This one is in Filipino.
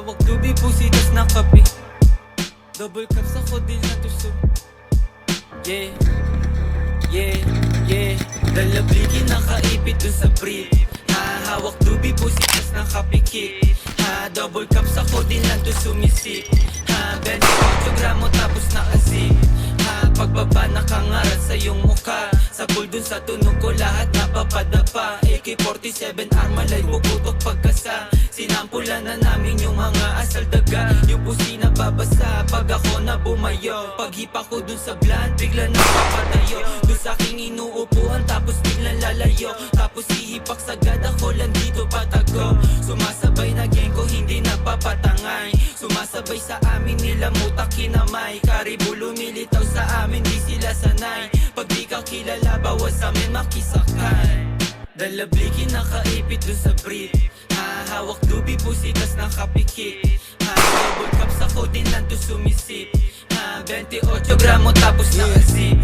hawak tubi, pusitas na kape. Double cups ako din na tuso. Yeah, yeah, yeah. Dalabliki nakaipit dun sa brief. Hawak tubi, pusitas na kapikit. Double cups ako din lang to sumisip. 28 gramo tapos nakasip. Pagbaba nakangarat sa iyong mukha. Sa pool dun sa tunog ko lahat napapadapa. AK-47 armalay puputok pagkasa. Sinampulan na namin yung mga asal daga. Yung pusi na babasa pag ako na bumayo. Paghipa ko dun sa bland bigla na papatayo. Dun sa aking inuupuan tapos biglang lalayo. Tapos hihipak sagad ako lang dito patago. Sumasabay na gang ko hindi napapatangay. Sumasabay sa amin nila mutak kinamay. Karibu lumilitaw sa amin di sila sanay. Pag di ka kilala bawas amin makisakay. Dalabliki nakaipit dun sa brief. Hawak dubi pusitas nakapikit. Double cups ako din lang to sumisip. 28 gramo tapos nakasip.